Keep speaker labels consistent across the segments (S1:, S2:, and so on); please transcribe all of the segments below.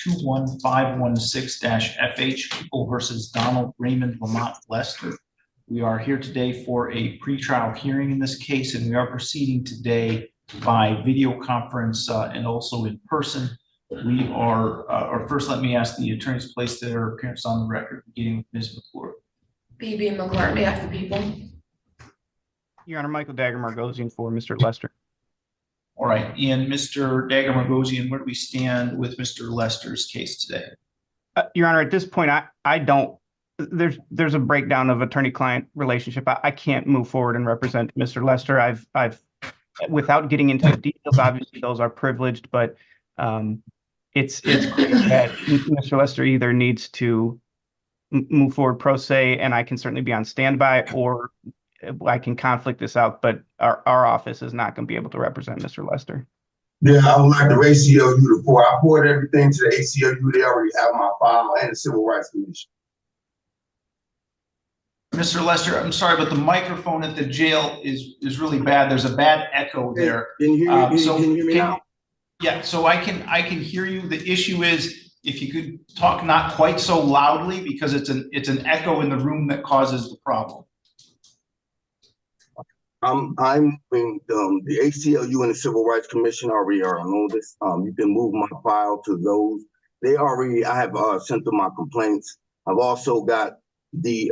S1: 21516-FH, People versus Donald Raymond Lamont Lester. We are here today for a pretrial hearing in this case, and we are proceeding today by video conference and also in person. We are, or first let me ask the attorneys to place their appearance on the record, beginning with Ms. McClure.
S2: B.B. McClure, on behalf of the people.
S3: Your Honor, Michael Dagger-Margosian for Mr. Lester.
S1: All right, and Mr. Dagger-Margosian, where do we stand with Mr. Lester's case today?
S3: Your Honor, at this point, I don't, there's a breakdown of attorney-client relationship. I can't move forward and represent Mr. Lester. I've, without getting into the details, obviously those are privileged, but it's clear that Mr. Lester either needs to move forward pro se, and I can certainly be on standby, or I can conflict this out, but our office is not going to be able to represent Mr. Lester.
S4: Yeah, I would like the ACLU to pour. I poured everything to the ACLU. They already have my file and the Civil Rights Commission.
S1: Mr. Lester, I'm sorry, but the microphone at the jail is really bad. There's a bad echo there.
S4: Can you hear me, can you hear me now?
S1: Yeah, so I can hear you. The issue is if you could talk not quite so loudly, because it's an echo in the room that causes the problem.
S4: I'm moving the ACLU and the Civil Rights Commission already are on this. You can move my file to those. They already, I have sent them my complaints. I've also got the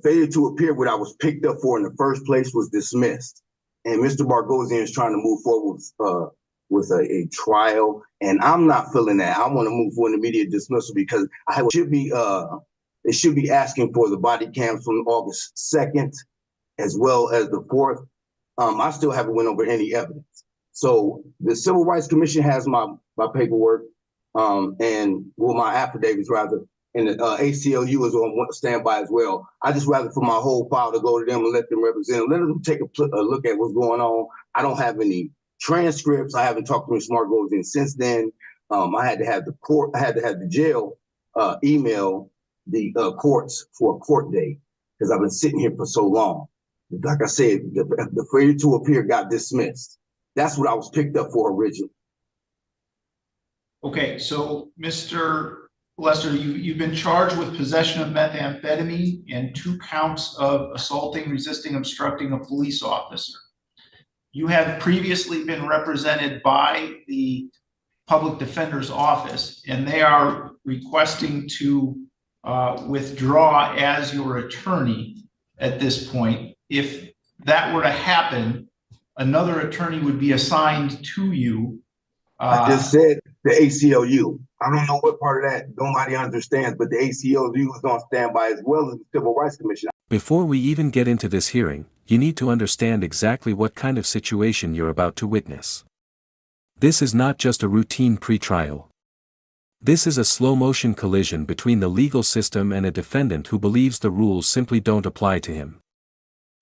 S4: failure to appear, what I was picked up for in the first place, was dismissed. And Mr. Margosian is trying to move forward with a trial, and I'm not feeling that. I want to move for an immediate dismissal because they should be asking for the body cams from August 2nd as well as the 4th. I still haven't went over any evidence. So the Civil Rights Commission has my paperwork and my affidavits rather, and the ACLU is on standby as well. I just rather for my whole file to go to them and let them represent them, let them take a look at what's going on. I don't have any transcripts. I haven't talked to Mr. Margosian since then. I had to have the jail email the courts for a court date because I've been sitting here for so long. Like I said, the failure to appear got dismissed. That's what I was picked up for originally.
S1: Okay, so Mr. Lester, you've been charged with possession of methamphetamine and 2 counts of assaulting, resisting, obstructing a police officer. You have previously been represented by the public defender's office, and they are requesting to withdraw as your attorney at this point. If that were to happen, another attorney would be assigned to you.
S4: I just said the ACLU. I don't know what part of that nobody understands, but the ACLU is on standby as well as the Civil Rights Commission.
S5: Before we even get into this hearing, you need to understand exactly what kind of situation you're about to witness. This is not just a routine pretrial. This is a slow-motion collision between the legal system and a defendant who believes the rules simply don't apply to him.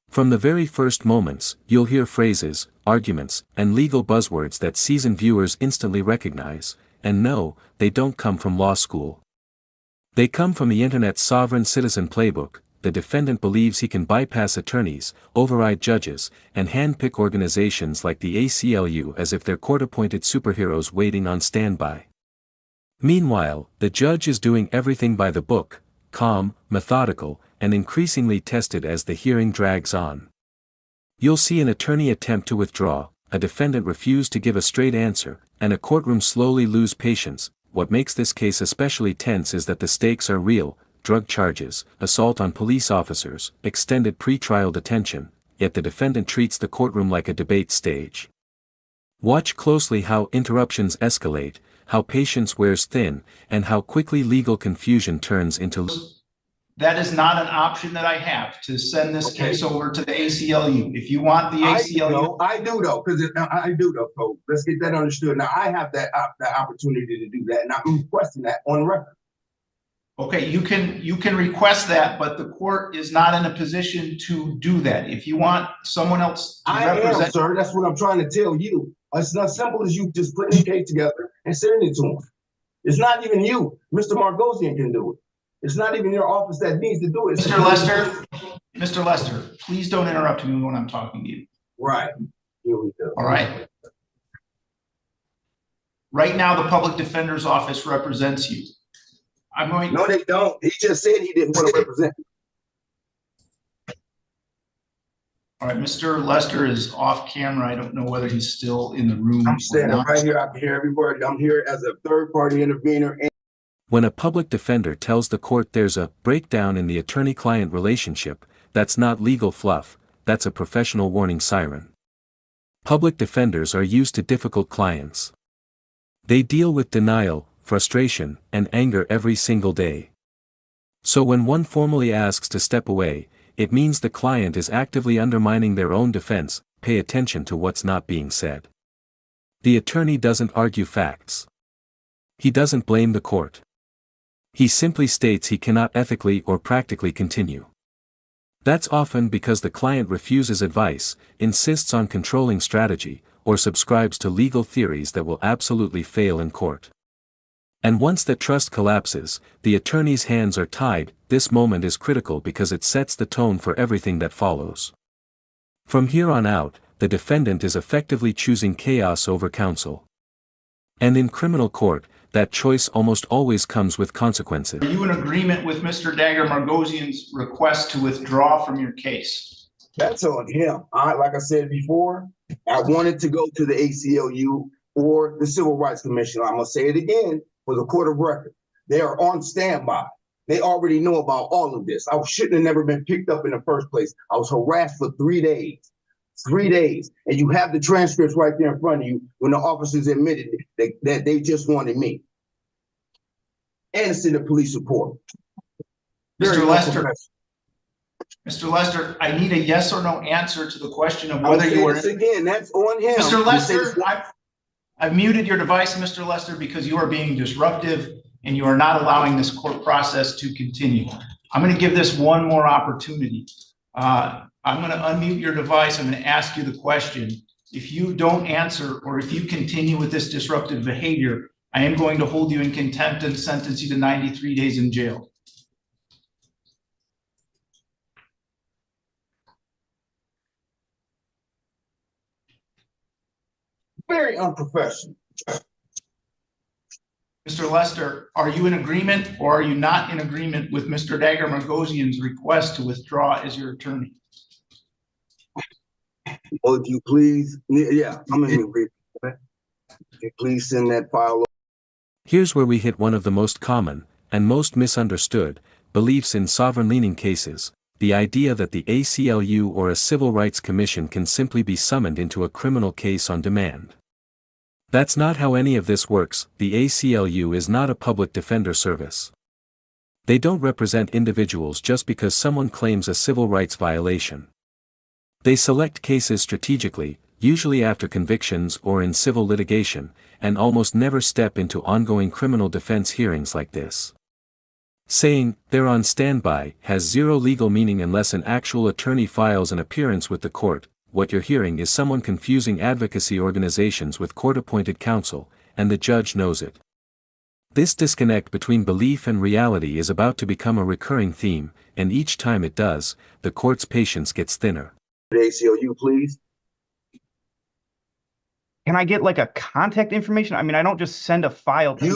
S5: From the very first moments, you'll hear phrases, arguments, and legal buzzwords that seasoned viewers instantly recognize, and no, they don't come from law school. They come from the internet's sovereign citizen playbook. The defendant believes he can bypass attorneys, override judges, and handpick organizations like the ACLU as if they're court-appointed superheroes waiting on standby. Meanwhile, the judge is doing everything by the book, calm, methodical, and increasingly tested as the hearing drags on. You'll see an attorney attempt to withdraw, a defendant refuse to give a straight answer, and a courtroom slowly lose patience. What makes this case especially tense is that the stakes are real: drug charges, assault on police officers, extended pretrial detention, yet the defendant treats the courtroom like a debate stage. Watch closely how interruptions escalate, how patience wears thin, and how quickly legal confusion turns into...
S1: That is not an option that I have, to send this case over to the ACLU. If you want the ACLU...
S4: I do though, so let's get that understood. Now I have that opportunity to do that, and I'm requesting that on record.
S1: Okay, you can request that, but the court is not in a position to do that. If you want someone else to represent...
S4: I am, sir. That's what I'm trying to tell you. It's not simple as you just putting the case together and sending it to him. It's not even you. Mr. Margosian can do it. It's not even your office that needs to do it.
S1: Mr. Lester, please don't interrupt me when I'm talking to you.
S4: Right. Here we go.
S1: All right. Right now, the public defender's office represents you. I'm going.
S4: No, they don't. He just said he didn't want to represent.
S1: All right, Mr. Lester is off camera. I don't know whether he's still in the room.
S4: I'm standing right here. I can hear every word. I'm here as a third-party intervener.
S5: When a public defender tells the court there's a breakdown in the attorney-client relationship, that's not legal fluff, that's a professional warning siren. Public defenders are used to difficult clients. They deal with denial, frustration, and anger every single day. So when one formally asks to step away, it means the client is actively undermining their own defense. Pay attention to what's not being said. The attorney doesn't argue facts. He doesn't blame the court. He simply states he cannot ethically or practically continue. That's often because the client refuses advice, insists on controlling strategy, or subscribes to legal theories that will absolutely fail in court. And once that trust collapses, the attorney's hands are tied. This moment is critical because it sets the tone for everything that follows. From here on out, the defendant is effectively choosing chaos over counsel. And in criminal court, that choice almost always comes with consequences.
S1: Are you in agreement with Mr. Dagger Margosian's request to withdraw from your case?
S4: That's on him. Like I said before, I wanted to go to the ACLU or the Civil Rights Commission. I'm going to say it again for the court of record. They are on standby. They already know about all of this. I shouldn't have never been picked up in the first place. I was harassed for 3 days. 3 days. And you have the transcripts right there in front of you when the officers admitted that they just wanted me. And it's in the police report.
S1: Mr. Lester, I need a yes or no answer to the question of whether you are.
S4: Again, that's on him.
S1: Mr. Lester, I've muted your device, Mr. Lester, because you are being disruptive and you are not allowing this court process to continue. I'm going to give this one more opportunity. I'm going to unmute your device. I'm going to ask you the question. If you don't answer or if you continue with this disruptive behavior, I am going to hold you in contempt and sentence you to 93 days in jail.
S4: Very unprofessional.
S1: Mr. Lester, are you in agreement or are you not in agreement with Mr. Dagger Margosian's request to withdraw as your attorney?
S4: Well, if you please, yeah, I'm in agreement. If you please send that file.
S5: Here's where we hit one of the most common, and most misunderstood, beliefs in sovereign-leaning cases, the idea that the ACLU or a civil rights commission can simply be summoned into a criminal case on demand. That's not how any of this works. The ACLU is not a public defender service. They don't represent individuals just because someone claims a civil rights violation. They select cases strategically, usually after convictions or in civil litigation, and almost never step into ongoing criminal defense hearings like this. Saying, they're on standby, has zero legal meaning unless an actual attorney files an appearance with the court. What you're hearing is someone confusing advocacy organizations with court-appointed counsel, and the judge knows it. This disconnect between belief and reality is about to become a recurring theme, and each time it does, the court's patience gets thinner.
S4: The ACLU, please.
S3: Can I get like a contact information? I mean, I don't just send a file to the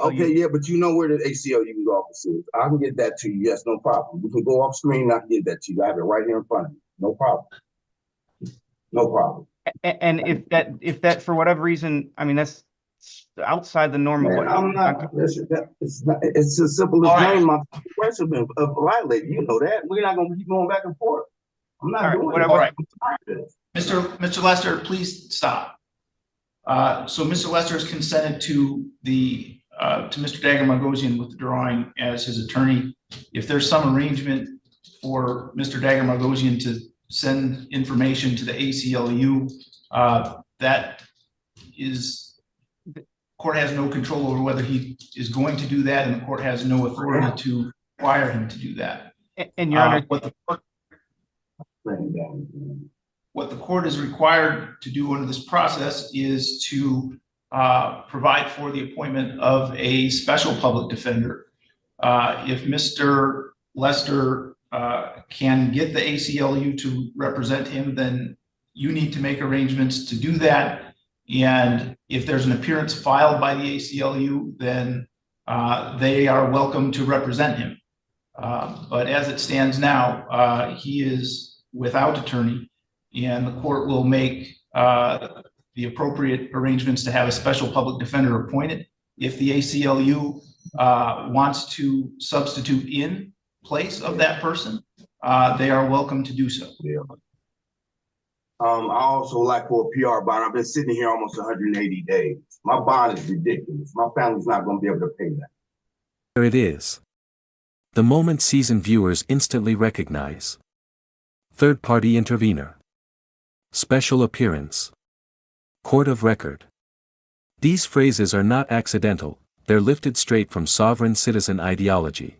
S4: Okay, yeah, but you know where the ACLU's office is. I can get that to you. Yes, no problem. You can go off screen and I can get that to you. I have it right here in front of you. No problem. No problem.
S3: And if that for whatever reason, I mean, that's outside the norm of what
S4: I'm not. It's as simple as saying my rights have been violated. You know that. We're not going to keep going back and forth. I'm not doing
S3: whatever.
S4: it.
S1: All right. Mr. Lester, please stop. So Mr. Lester has consented to Mr. Dagger Margosian withdrawing as his attorney. If there's some arrangement for Mr. Dagger Margosian to send information to the ACLU, that is, the court has no control over whether he is going to do that, and the court has no authority to require him to do that.
S3: And Your Honor,
S1: what the court is required to do under this process is to provide for the appointment of a special public defender. If Mr. Lester can get the ACLU to represent him, then you need to make arrangements to do that. And if there's an appearance filed by the ACLU, then they are welcome to represent him. But as it stands now, he is without attorney, and the court will make the appropriate arrangements to have a special public defender appointed. If the ACLU wants to substitute in place of that person, they are welcome to do so.
S4: Yeah. I also like for a PR bond. I've been sitting here almost 180 days. My bond is ridiculous. My family's not going to be able to pay that.
S5: There it is. The moment seasoned viewers instantly recognize. Third-party intervener. Special appearance. Court of record. These phrases are not accidental, they're lifted straight from sovereign citizen ideology.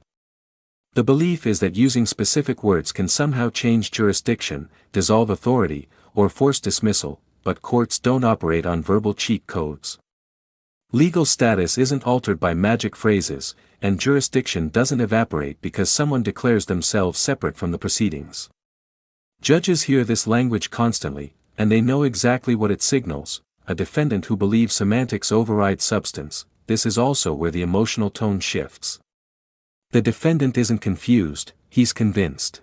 S5: The belief is that using specific words can somehow change jurisdiction, dissolve authority, or force dismissal, but courts don't operate on verbal cheat codes. Legal status isn't altered by magic phrases, and jurisdiction doesn't evaporate because someone declares themselves separate from the proceedings. Judges hear this language constantly, and they know exactly what it signals: a defendant who believes semantics override substance. This is also where the emotional tone shifts. The defendant isn't confused, he's convinced.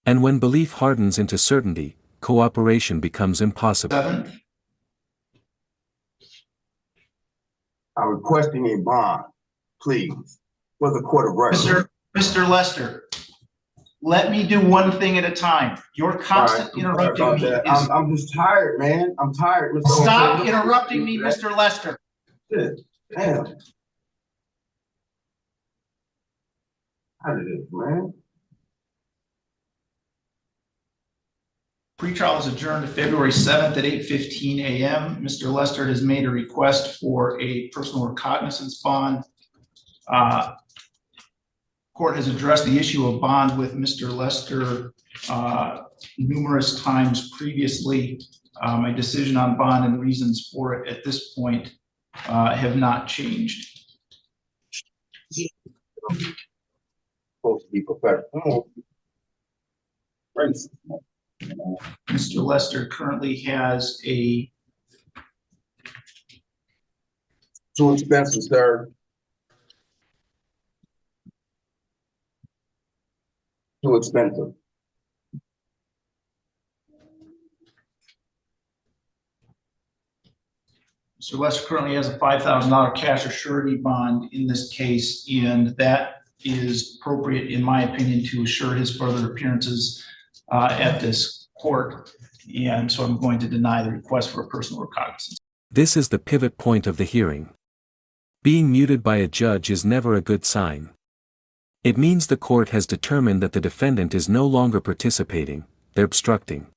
S5: And when belief hardens into certainty, cooperation becomes impossible.
S1: 7th,
S4: I'm requesting a bond, please, for the court of record.
S1: Mr. Lester, let me do one thing at a time. You're constantly interrupting me.
S4: I'm just tired, man. I'm tired. Mr.
S1: Stop
S4: Olsen.
S1: interrupting me, Mr. Lester.
S4: Shit. Damn. How did it, man?
S1: Pretrial is adjourned to February 7th at 8:15 a.m. Mr. Lester has made a request for a personal recognizance bond. Court has addressed the issue of bond with Mr. Lester numerous times previously. My decision on bond and reasons for it at this point have not changed.
S4: Supposed to be professional.
S1: Mr. Lester currently has a
S4: Too expensive, sir. Too expensive.
S1: Mr. Lester currently has a $5,000 cash or surety bond in this case, and that is appropriate, in my opinion, to assure his further appearances at this court. And so I'm going to deny the request for a personal recognizance.
S5: This is the pivot point of the hearing. Being muted by a judge is never a good sign. It means the court has determined that the defendant is no longer participating, they're obstructing.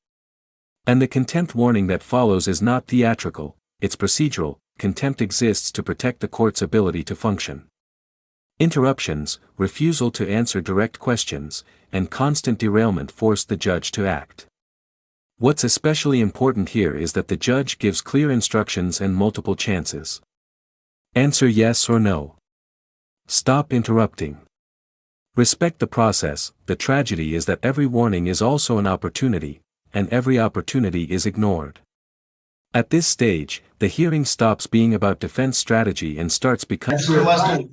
S5: And the contempt warning that follows is not theatrical, it's procedural. Contempt exists to protect the court's ability to function. Interruptions, refusal to answer direct questions, and constant derailment force the judge to act. What's especially important here is that the judge gives clear instructions and multiple chances. Answer yes or no. Stop interrupting. Respect the process. The tragedy is that every warning is also an opportunity, and every opportunity is ignored. At this stage, the hearing stops being about defense strategy and starts becoming—
S1: Mr. Lester,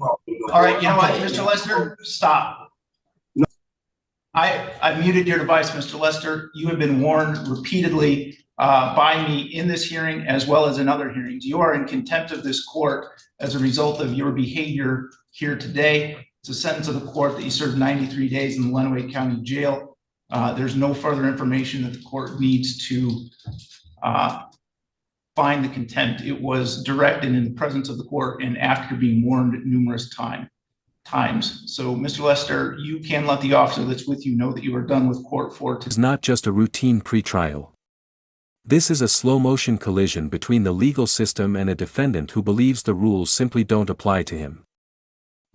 S1: all right, you know what, Mr. Lester, stop. I muted your device, Mr. Lester. You have been warned repeatedly by me in this hearing as well as in other hearings. You are in contempt of this court as a result of your behavior here today. It's a sentence of the court that you served 93 days in the Lenawee County Jail. There's no further information that the court needs to find the contempt. It was directed in the presence of the court and after being warned numerous times. So, Mr. Lester, you can let the officer that's with you know that you are done with court for today.
S5: It's not just a routine pretrial. This is a slow-motion collision between the legal system and a defendant who believes the rules simply don't apply to him.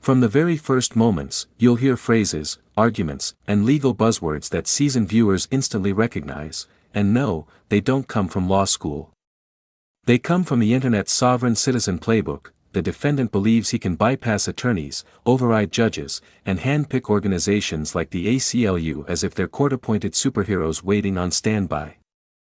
S5: From the very first moments, you'll hear phrases, arguments, and legal buzzwords that seasoned viewers instantly recognize, and no, they don't come from law school. They come from the internet's sovereign citizen playbook. The defendant believes he can bypass attorneys, override judges, and handpick organizations like the ACLU as if they're court-appointed superheroes waiting on standby.